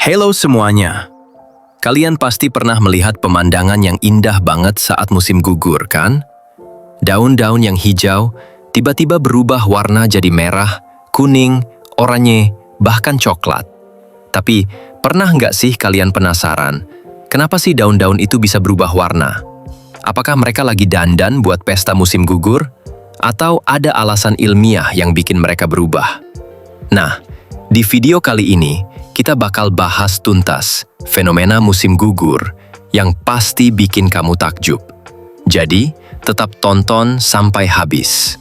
Halo semuanya. Kalian pasti pernah melihat pemandangan yang indah banget saat musim gugur, kan? Daun-daun yang hijau tiba-tiba berubah warna jadi merah, kuning, oranye, bahkan coklat. Tapi, pernah nggak sih kalian penasaran, kenapa sih daun-daun itu bisa berubah warna? Apakah mereka lagi dandan buat pesta musim gugur? Atau ada alasan ilmiah yang bikin mereka berubah? Nah, di video kali ini, kita bakal bahas tuntas fenomena musim gugur yang pasti bikin kamu takjub. Jadi, tetap tonton sampai habis.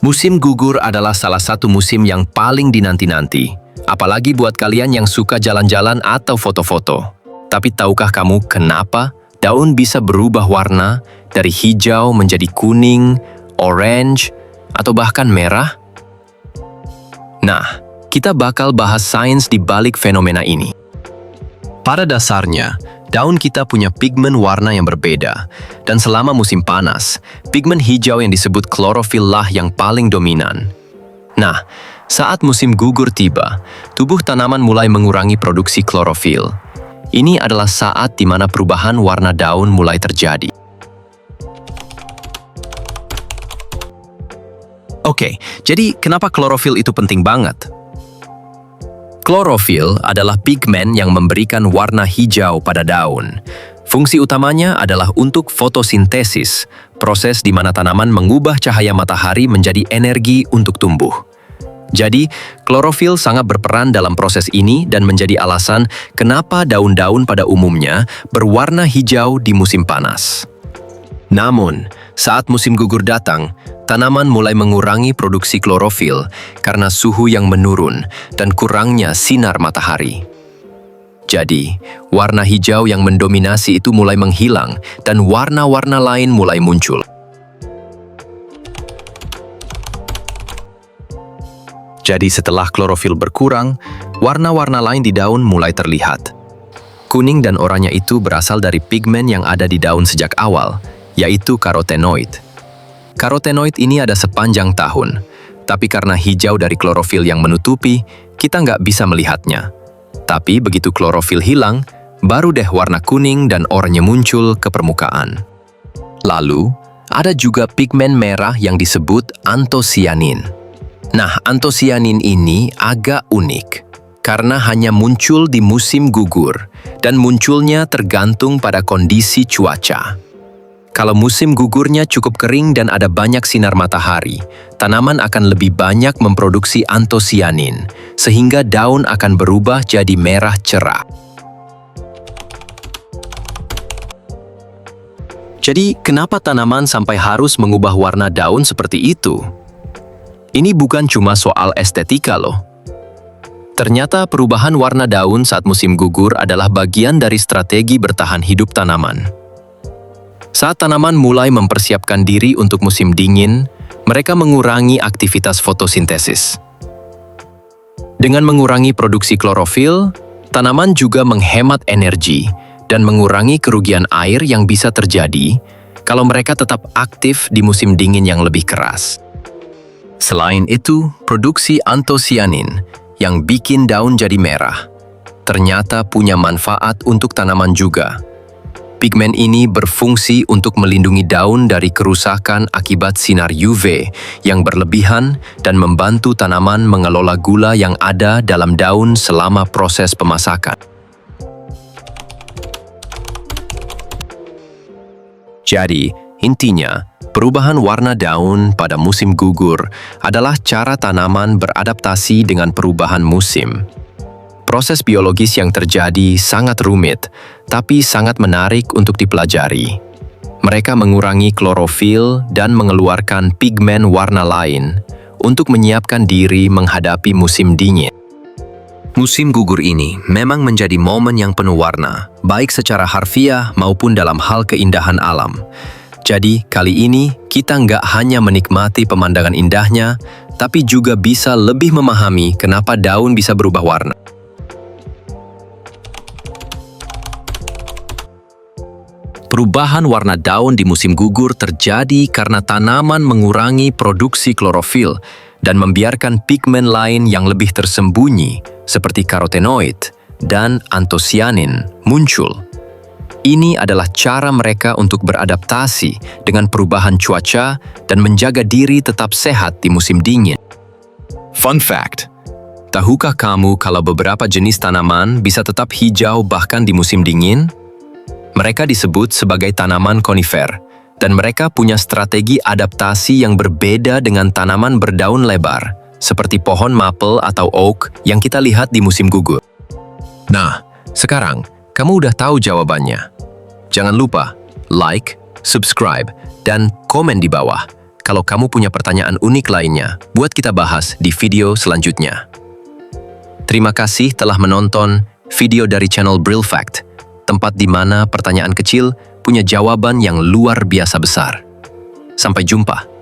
Musim gugur adalah salah satu musim yang paling dinanti-nanti, apalagi buat kalian yang suka jalan-jalan atau foto-foto. Tapi tahukah kamu kenapa daun bisa berubah warna dari hijau menjadi kuning, orange, atau bahkan merah? Nah, kita bakal bahas sains di balik fenomena ini. Pada dasarnya, daun kita punya pigmen warna yang berbeda, dan selama musim panas, pigmen hijau yang disebut klorofil lah yang paling dominan. Nah, saat musim gugur tiba, tubuh tanaman mulai mengurangi produksi klorofil. Ini adalah saat di mana perubahan warna daun mulai terjadi. Oke, jadi kenapa klorofil itu penting banget? Klorofil adalah pigmen yang memberikan warna hijau pada daun. Fungsi utamanya adalah untuk fotosintesis, proses di mana tanaman mengubah cahaya matahari menjadi energi untuk tumbuh. Jadi, klorofil sangat berperan dalam proses ini dan menjadi alasan kenapa daun-daun pada umumnya berwarna hijau di musim panas. Namun, saat musim gugur datang, tanaman mulai mengurangi produksi klorofil karena suhu yang menurun dan kurangnya sinar matahari. Jadi, warna hijau yang mendominasi itu mulai menghilang dan warna-warna lain mulai muncul. Jadi setelah klorofil berkurang, warna-warna lain di daun mulai terlihat. Kuning dan oranye itu berasal dari pigmen yang ada di daun sejak awal, yaitu karotenoid. Karotenoid ini ada sepanjang tahun, tapi karena hijau dari klorofil yang menutupi, kita nggak bisa melihatnya. Tapi begitu klorofil hilang, baru deh warna kuning dan oranye muncul ke permukaan. Lalu, ada juga pigmen merah yang disebut antosianin. Nah, antosianin ini agak unik, karena hanya muncul di musim gugur, dan munculnya tergantung pada kondisi cuaca. Kalau musim gugurnya cukup kering dan ada banyak sinar matahari, tanaman akan lebih banyak memproduksi antosianin, sehingga daun akan berubah jadi merah cerah. Jadi, kenapa tanaman sampai harus mengubah warna daun seperti itu? Ini bukan cuma soal estetika loh. Ternyata perubahan warna daun saat musim gugur adalah bagian dari strategi bertahan hidup tanaman. Saat tanaman mulai mempersiapkan diri untuk musim dingin, mereka mengurangi aktivitas fotosintesis. Dengan mengurangi produksi klorofil, tanaman juga menghemat energi dan mengurangi kerugian air yang bisa terjadi kalau mereka tetap aktif di musim dingin yang lebih keras. Selain itu, produksi antosianin yang bikin daun jadi merah ternyata punya manfaat untuk tanaman juga. Pigmen ini berfungsi untuk melindungi daun dari kerusakan akibat sinar UV yang berlebihan dan membantu tanaman mengelola gula yang ada dalam daun selama proses pemasakan. Jadi, intinya, perubahan warna daun pada musim gugur adalah cara tanaman beradaptasi dengan perubahan musim. Proses biologis yang terjadi sangat rumit, tapi sangat menarik untuk dipelajari. Mereka mengurangi klorofil dan mengeluarkan pigmen warna lain untuk menyiapkan diri menghadapi musim dingin. Musim gugur ini memang menjadi momen yang penuh warna, baik secara harfiah maupun dalam hal keindahan alam. Jadi, kali ini kita nggak hanya menikmati pemandangan indahnya, tapi juga bisa lebih memahami kenapa daun bisa berubah warna. Perubahan warna daun di musim gugur terjadi karena tanaman mengurangi produksi klorofil dan membiarkan pigmen lain yang lebih tersembunyi seperti karotenoid dan antosianin muncul. Ini adalah cara mereka untuk beradaptasi dengan perubahan cuaca dan menjaga diri tetap sehat di musim dingin. Fun fact: tahukah kamu kalau beberapa jenis tanaman bisa tetap hijau bahkan di musim dingin? Mereka disebut sebagai tanaman konifer, dan mereka punya strategi adaptasi yang berbeda dengan tanaman berdaun lebar, seperti pohon maple atau oak yang kita lihat di musim gugur. Nah, sekarang kamu udah tahu jawabannya. Jangan lupa like, subscribe, dan komen di bawah kalau kamu punya pertanyaan unik lainnya buat kita bahas di video selanjutnya. Terima kasih telah menonton video dari channel Brillfact, tempat di mana pertanyaan kecil punya jawaban yang luar biasa besar. Sampai jumpa.